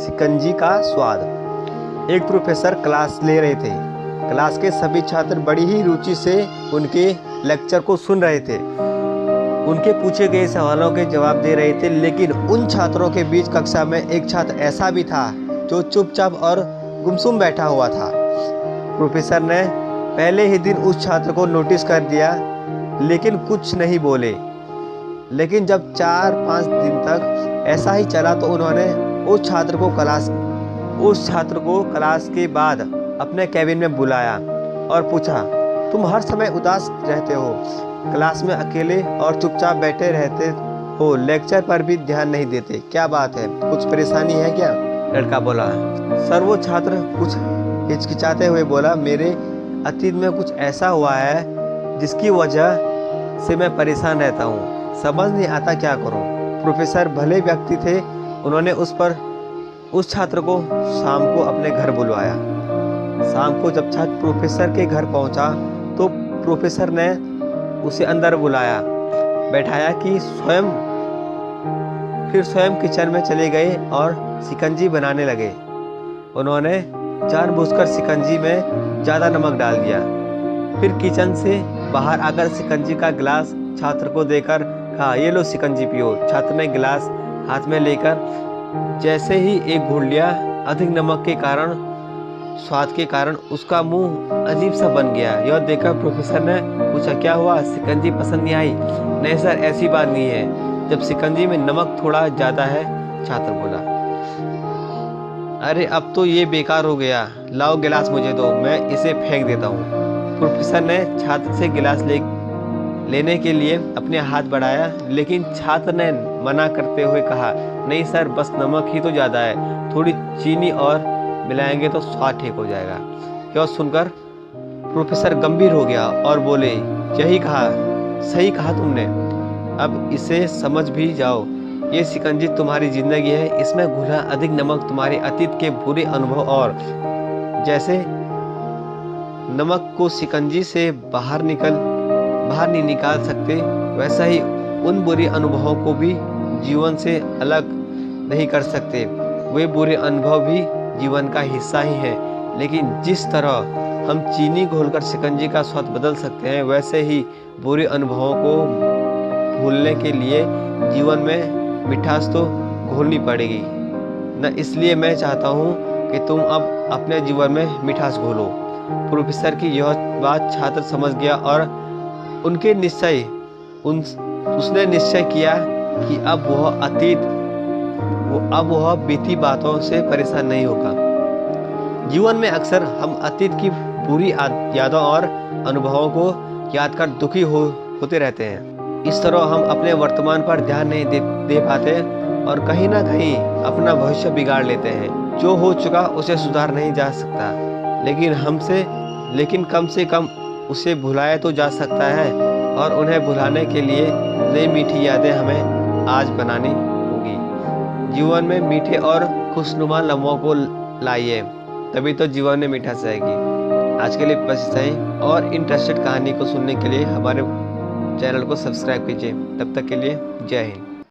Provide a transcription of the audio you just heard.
शिकंजी का स्वाद। एक प्रोफेसर क्लास ले रहे थे। क्लास के सभी छात्र बड़ी ही रुचि से उनके लेक्चर को सुन रहे थे। उनके पूछे गए सवालों के जवाब दे रहे थे, लेकिन उन छात्रों के बीच कक्षा में एक छात्र ऐसा भी था जो चुपचाप और गुमसुम बैठा हुआ था। प्रोफेसर ने पहले ही दिन उस छात्र को नोटिस कर दिया, लेकिन कुछ नहीं बोले। लेकिन जब 4-5 दिन तक ऐसा ही चला तो उन्होंने उस छात्र को क्लास के बाद अपने कैबिन में बुलाया और पूछा, तुम हर समय उदास रहते हो, क्लास में अकेले और चुपचाप बैठे रहते हो, लेक्चर पर भी ध्यान नहीं देते, क्या बात है, कुछ परेशानी है क्या? लड़का बोला। सर, वो छात्र कुछ हिचकिचाते हुए बोला, मेरे अतीत में कुछ ऐसा हुआ है जिसकी वजह से मैं परेशान रहता हूँ, समझ नहीं आता क्या करूँ। प्रोफेसर भले व्यक्ति थे, उन्होंने उस छात्र को शाम को अपने घर बुलवाया। शाम को जब छात्र प्रोफेसर के घर पहुंचा तो प्रोफेसर ने उसे अंदर बुलाया, बैठाया कि स्वयं किचन में चले गए और शिकंजी बनाने लगे। उन्होंने जानबूझकर शिकंजी में ज़्यादा नमक डाल दिया। फिर किचन से बाहर आकर शिकंजी का गिलास छात्र को देकर कहा, ये लो शिकंजी पियो। छात्र ने गिलास हाथ में लेकर जैसे ही एक घूंट लिया, अधिक नमक के कारण, स्वाद के कारण उसका मुंह अजीब सा बन गया। यह देखकर प्रोफेसर ने पूछा, क्या हुआ, शिकंजी पसंद नहीं आई? नहीं सर, ऐसी बात नहीं है, जब शिकंजी में नमक थोड़ा ज़्यादा है, छात्र बोला। अरे अब तो ये बेकार हो गया, लाओ गिलास मुझे दो, मैं इसे फेंक देता हूँ। प्रोफेसर ने छात्र से गिलास लेने के लिए अपने हाथ बढ़ाया, लेकिन छात्र ने मना करते हुए कहा, नहीं सर, बस नमक ही तो ज़्यादा है, थोड़ी चीनी और मिलाएंगे तो स्वाद ठीक हो जाएगा। यह सुनकर प्रोफेसर गंभीर हो गया और बोले, सही कहा तुमने, अब इसे समझ भी जाओ, ये शिकंजी तुम्हारी जिंदगी है, इसमें घुला अधिक नमक तुम्हारे अतीत के बुरे अनुभव, और जैसे नमक को शिकंजी से बाहर नहीं निकाल सकते, वैसा ही उन बुरे अनुभवों को भी जीवन से अलग नहीं कर सकते। वे बुरे अनुभव भी जीवन का हिस्सा ही है, लेकिन जिस तरह हम चीनी घोलकर शिकंजी का स्वाद बदल सकते हैं, वैसे ही बुरे अनुभवों को भूलने के लिए जीवन में मिठास तो घोलनी पड़ेगी न। इसलिए मैं चाहता हूँ कि तुम अब अपने जीवन में मिठास घोलो। प्रोफेसर की यह बात छात्र समझ गया और उसने निश्चय किया कि अब वह बीती बातों से परेशान नहीं होगा। जीवन में अक्सर हम अतीत की बुरी यादों और अनुभवों को याद कर दुखी होते रहते हैं। इस तरह हम अपने वर्तमान पर ध्यान नहीं दे पाते और कहीं ना कहीं अपना भविष्य बिगाड़ लेते हैं। जो हो चुका उसे सुधार नहीं जा सकता, लेकिन कम से कम उसे भुलाया तो जा सकता है, और उन्हें भुलाने के लिए नई मीठी यादें हमें आज बनानी होगी। जीवन में मीठे और खुशनुमा लम्हों को लाइए, तभी तो जीवन में मिठास आएगी। आज के लिए बस इतना ही, और इंटरेस्टेड कहानी को सुनने के लिए हमारे चैनल को सब्सक्राइब कीजिए। तब तक के लिए जय हिंद।